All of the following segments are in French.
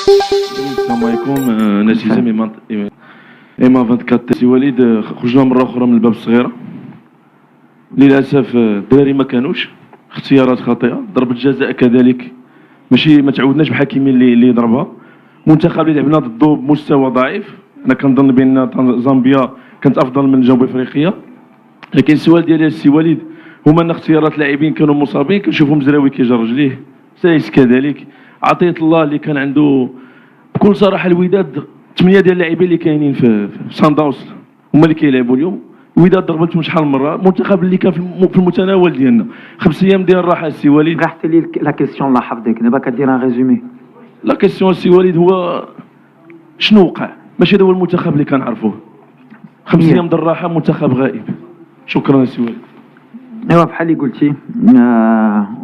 السلام عليكم. انا سيزام ايما 24 سي وليد. خرجنا مره اخرى من الباب الصغيره. للاسف الدراري ما كانوش اختيارات خاطئه، ضربه جزاء كذلك ماشي ما تعودناش بحكيمين اللي يضربها. منتخب اللي لعبنا ضده بمستوى ضعيف. انا كنظن بان زامبيا كانت افضل من جنوب افريقيا، لكن السؤال ديالي السي وليد هما ان اختيارات لاعبين كانوا مصابين. كنشوفوا مزراوي كيجر رجليه، سايس كذلك، عطيه الله اللي كان عنده بكل صراحه. الوداد 8 ديال اللاعبين اللي كاينين في سان داونز هما اللي كيلعبوا اليوم. الوداد ضربت شحال من مره، المنتخب اللي كان في المتناول ديالنا. 5 ايام ديال الراحه السي وليد. رحت لي لا كيسيون الله يحفظك، دابا كدير ان ريزومي. لا كيسيون السي وليد هو شنو وقع؟ ماشي هذا هو المنتخب اللي كنعرفوه. 5 ايام ديال الراحه، منتخب غائب. شكرا السي وليد. ايوا بحال اللي قلتي،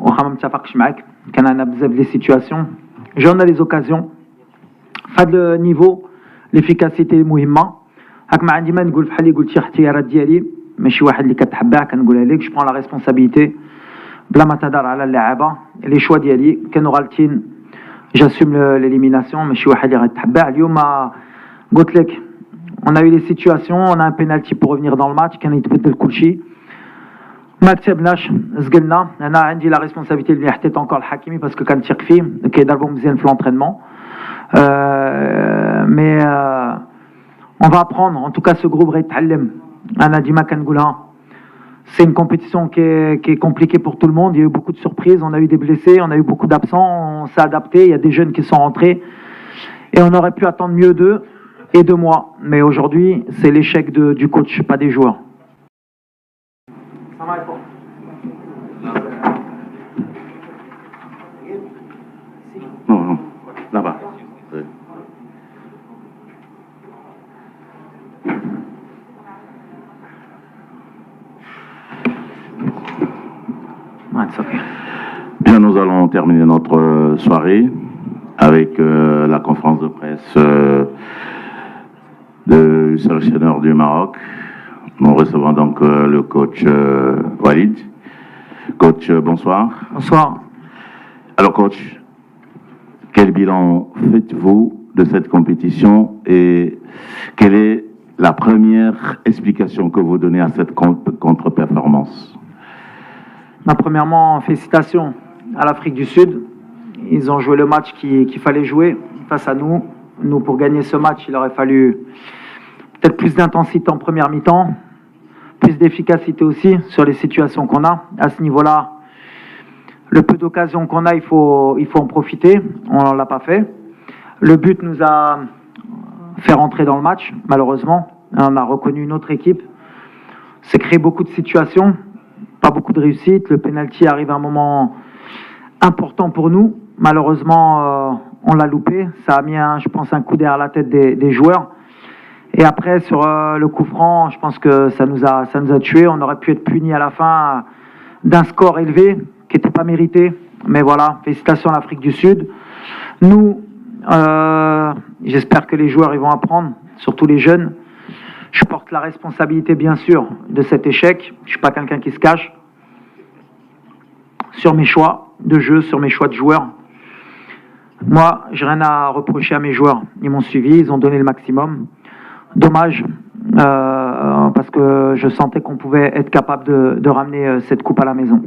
واخا ما متفقش معاك، كان عندنا بزاف لي سيتواسيون، جاونا لي زوكازيون فهاد النيفو. ليفيكاسيتي مهمه. هاك ما عندي ما نقول، بحال اللي قلتي اختيارات ديالي ماشي واحد اللي كتحبها كنقولها لك. جو برون لا ريسبونسابيلتي بلا ما تهضر على اللعابه. لي شوا ديالي كانوا غالطين، جاسوم ليليميناسيون، ماشي واحد اللي غتحبها. اليوم قلت لك on a eu des situations, on a un penalty pour revenir dans le match, كان يتبدل كل شيء، ما كتبناش، زقلنا. انا عندي لا ريسبونسابيلتي اللي حطيت انكور الحكيمي باسكو كنثق فيه، كيضربوا مزيان في لونترينمون. مي on va apprendre. En tout cas, ce groupe غيتعلم. انا ديما كنقولها. C'est une compétition qui est compliquée pour tout le monde. Il y a eu beaucoup de surprises. On a eu des blessés, on a eu beaucoup d'absents. On s'est adapté. Il y a des jeunes qui sont rentrés. Et on aurait pu attendre mieux d'eux et de moi. Mais aujourd'hui, c'est l'échec du coach, pas des joueurs. Non, non, là-bas. Bien, nous allons terminer notre soirée avec la conférence de presse du sélectionneur du Maroc. Nous recevons donc le coach Walid. Coach, bonsoir. Bonsoir. Alors coach, quel bilan faites-vous de cette compétition et quelle est la première explication que vous donnez à cette contre-performance? Premièrement, félicitations à l'Afrique du Sud. Ils ont joué le match qu'il fallait jouer face à nous. Nous, pour gagner ce match, il aurait fallu peut-être plus d'intensité en première mi-temps, plus d'efficacité aussi sur les situations qu'on a. À ce niveau-là, le peu d'occasions qu'on a, il faut en profiter. On ne l'a pas fait. Le but nous a fait rentrer dans le match, malheureusement. On a reconnu une autre équipe. C'est créé beaucoup de situations, pas beaucoup de réussite. Le penalty arrive à un moment important pour nous. Malheureusement, on l'a loupé. Ça a mis, je pense, un coup derrière la tête des joueurs. Et après, sur le coup franc, je pense que ça nous a tués. On aurait pu être punis à la fin d'un score élevé qui n'était pas mérité. Mais voilà, félicitations à l'Afrique du Sud. Nous, j'espère que les joueurs ils vont apprendre, surtout les jeunes. Je porte la responsabilité, bien sûr, de cet échec. Je ne suis pas quelqu'un qui se cache. Sur mes choix de jeu, sur mes choix de joueurs. Moi, j'ai rien à reprocher à mes joueurs. Ils m'ont suivi, ils ont donné le maximum. Dommage, parce que je sentais qu'on pouvait être capable de ramener cette coupe à la maison.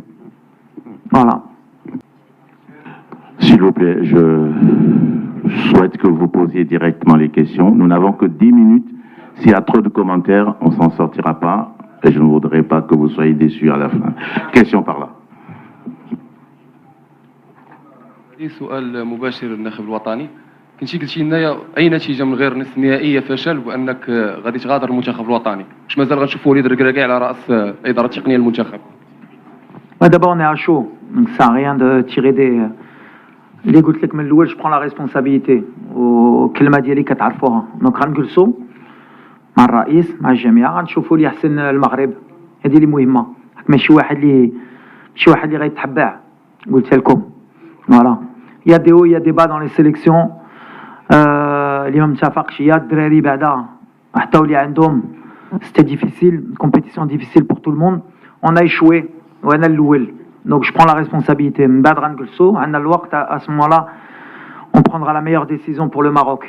Voilà. S'il vous plaît, je souhaite que vous posiez directement les questions. Nous n'avons que 10 minutes. S'il y a trop de commentaires, on ne s'en sortira pas. Et je ne voudrais pas que vous soyez déçus à la fin. Question par là. سؤال مباشر للناخب الوطني. كنتي قلتي لنا اي نتيجه من غير نصف نهائيه فشل وانك غادي تغادر المنتخب الوطني، واش مازال غنشوفوا وليد الركراكي على راس الاداره التقنيه للمنتخب؟ D'abord on est à chaud, donc ça sert à rien de tirer des. اللي قلت لك من الاول، je prends la responsabilité والكلمه ديالي كتعرفوها. دونك غنجلسوا مع الرئيس مع الجميع غنشوفوا اللي احسن المغرب. هذه اللي مهمه، ماشي واحد اللي غيتحبع. قلتها لكم فوالا. Il y a des hauts, il y a des bas dans les sélections. اللي ما متفقش يا الدراري بعدا حتى ولي عندهم. C'était difficile, une compétition difficile pour tout le monde. On a échoué وانا الاول. Donc je prends la responsabilité. من بعد غنجلسوا عندنا الوقت. À ce moment-là on prendra la meilleure décision pour le Maroc.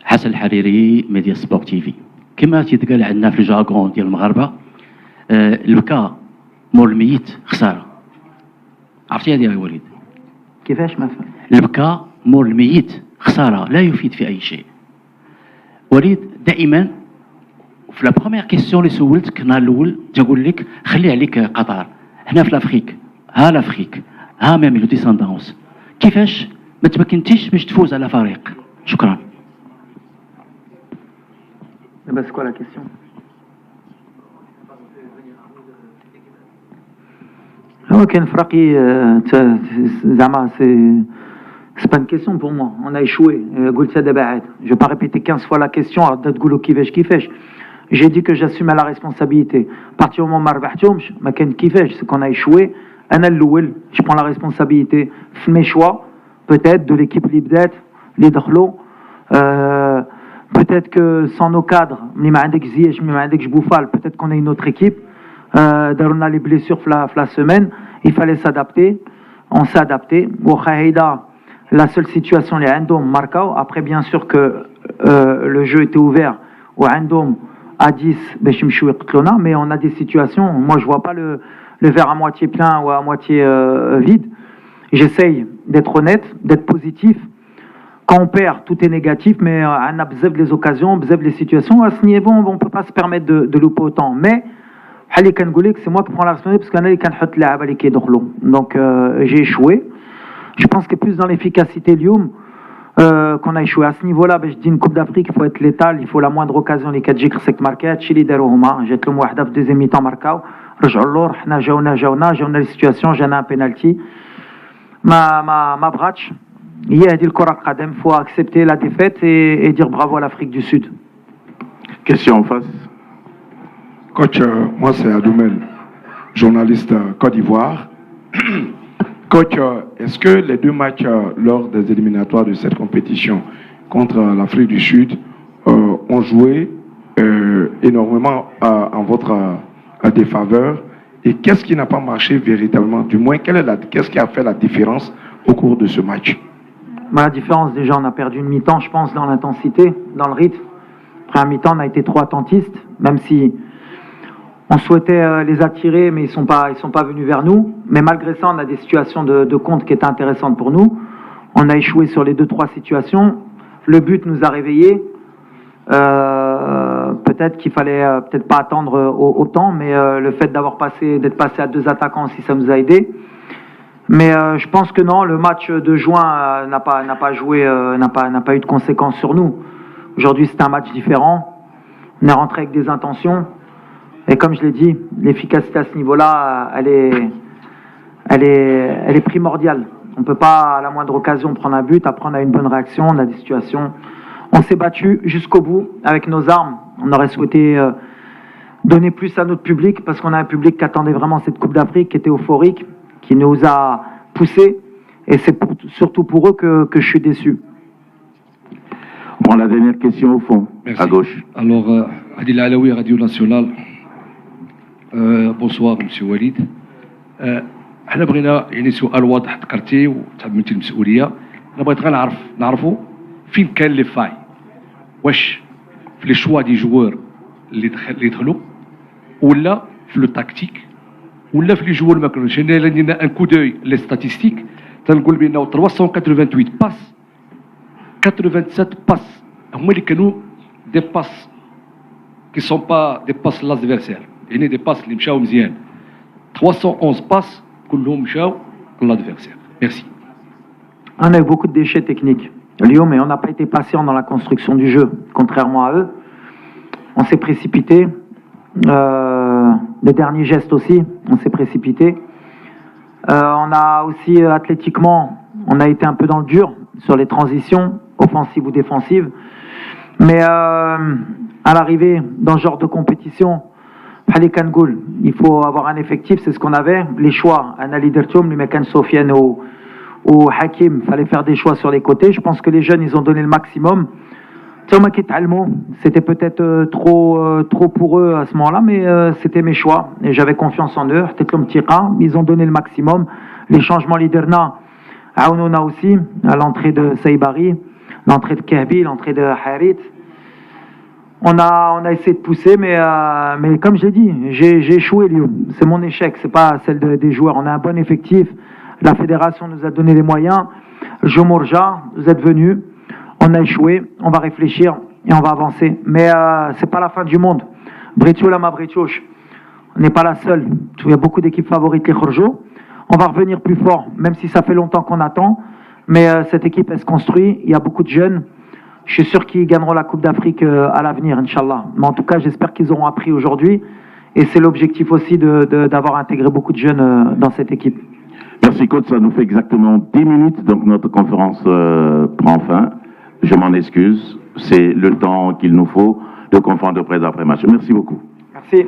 حسن الحريري ميديا سبورت تي في. كما تيتقال عندنا في الجارغون ديال المغاربه البكاء مول الميت خساره. عرفتي هذه يا وليد؟ كيفاش ما فهم؟ البكاء مول الميت خساره لا يفيد في اي شيء. وليد دائما في لا بروميير كيسيون اللي سولتك النهار الاول تقول لك خلي عليك قطر. هنا في لافريك ها لافريك ها ميم لو ديساندونس كيفاش ما تمكنتيش باش تفوز على فريق؟ شكرا. C'est quoi la question? Ok, c'est pas une question pour moi. On a échoué. Je ne vais pas répéter 15 fois la question. J'ai dit que j'assume la responsabilité. À partir du moment où c'est qu'on a échoué, je prends la responsabilité. Mes choix, peut-être de l'équipe Libdet, les Drlo. Peut-être que sans nos cadres, peut-être qu'on a une autre équipe. On a les blessures la semaine, il fallait s'adapter. On s'est adapté. La seule situation, les Andom Marcao. Après, bien sûr que le jeu était ouvert au Andom à 10, mais on a des situations. Moi, je vois pas le verre à moitié plein ou à moitié vide. J'essaye d'être honnête, d'être positif. Quand on perd, tout est négatif, mais on a besoin les occasions, besoin les situations. À ce niveau, on ne peut pas se permettre de louper autant. Mais, c'est moi qui prends la responsabilité parce que donc j'ai échoué. Je pense que plus dans l'efficacité Lyoum, qu'on a échoué à ce niveau-là. Je dis une Coupe d'Afrique, il faut être létal, il faut la moindre occasion. Les 4 jikr c'est marqué, Chili Darouhuma, j'ai le mouahda в deuxième mi-temps marqué. Rej'allor, حنا جاونا السيتواسيون, جانا un penalty. Ma brach. Il y a dit le Coran Qadem, il faut accepter la défaite et dire bravo à l'Afrique du Sud. Question en face. Coach, moi c'est Adoumel, journaliste Côte d'Ivoire. Coach, est-ce que les 2 matchs lors des éliminatoires de cette compétition contre l'Afrique du Sud ont joué énormément en votre défaveur? Et qu'est-ce qui n'a pas marché véritablement? Du moins, qu'est-ce qui a fait la différence au cours de ce match? La différence, déjà, on a perdu une mi-temps, je pense, dans l'intensité, dans le rythme. Après un mi-temps, on a été trop attentistes, même si on souhaitait les attirer, mais ils sont pas venus vers nous. Mais malgré ça, on a des situations de compte qui étaient intéressantes pour nous. On a échoué sur les 2-3 situations. Le but nous a réveillés. Peut-être qu'il fallait peut-être pas attendre autant, mais le fait d'être passé à 2 attaquants aussi, ça nous a aidés. Mais je pense que non, le match de juin n'a pas eu de conséquences sur nous. Aujourd'hui, c'est un match différent. On est rentré avec des intentions. Et comme je l'ai dit, l'efficacité à ce niveau-là, elle est primordiale. On ne peut pas, à la moindre occasion, prendre un but. Après, on a une bonne réaction, on a des situations. On s'est battu jusqu'au bout avec nos armes. On aurait souhaité donner plus à notre public parce qu'on a un public qui attendait vraiment cette Coupe d'Afrique, qui était euphorique, qui nous a poussés, et c'est surtout pour eux que je suis déçu. Bon, la dernière question au fond, merci. À gauche. Alors, Adil Alaoui, Radio Nationale. Bonsoir, Monsieur Walid. احنا بغينا يعني سؤال واضح ذكرتيه وتحملتي المسؤوليه. انا بغيت غير نعرفوا فين كان لي فاي. واش في لي شوا دي جوار اللي دخلوا ولا في لو تاكتيك ولا في لي جوار ما كانوش. انا لدينا ان كو دوي لي ستاتيستيك تنقول بانه 388 باس 87 باس هما اللي كانوا دي باس كي سون با دي باس لادفيرسير, يعني دي باس اللي مشاو مزيان. 311 باس كلهم مشاو لادفيرسير. Merci. On a eu beaucoup de déchets techniques, Lyon, mais on n'a pas été patient dans la construction du jeu, contrairement à eux. On s'est précipité. Les derniers gestes aussi, on s'est précipité. On a aussi athlétiquement, on a été un peu dans le dur sur les transitions, offensives ou défensives. Mais à l'arrivée dans ce genre de compétition, il faut avoir un effectif, c'est ce qu'on avait. Les choix, Anali Dertoum, Lumekan Sofiane ou Hakim, il fallait faire des choix sur les côtés. Je pense que les jeunes, ils ont donné le maximum. C'était peut-être trop pour eux à ce moment-là, mais c'était mes choix et j'avais confiance en eux. Ils ont donné le maximum. Les changements Liderna, Aounouna aussi, à l'entrée de Saïbari, l'entrée de Kahbi, l'entrée de Harit. On a essayé de pousser, mais comme j'ai dit, j'ai échoué, Lyon. C'est mon échec, c'est pas celle des joueurs. On a un bon effectif. La fédération nous a donné les moyens. Jomorja, vous êtes venus. On a échoué. On va réfléchir et on va avancer. Mais c'est pas la fin du monde. Bretio Lama Bretioch, on n'est pas la seule. Il y a beaucoup d'équipes favorites, les Khorjo. On va revenir plus fort, même si ça fait longtemps qu'on attend. Mais cette équipe, elle se construit. Il y a beaucoup de jeunes. Je suis sûr qu'ils gagneront la Coupe d'Afrique à l'avenir, Inch'Allah. Mais en tout cas, j'espère qu'ils auront appris aujourd'hui. Et c'est l'objectif aussi d'avoir intégré beaucoup de jeunes dans cette équipe. Merci coach, ça nous fait exactement 10 minutes, donc notre conférence prend fin. Je m'en excuse, c'est le temps qu'il nous faut de conférence de presse après match. Merci beaucoup. Merci.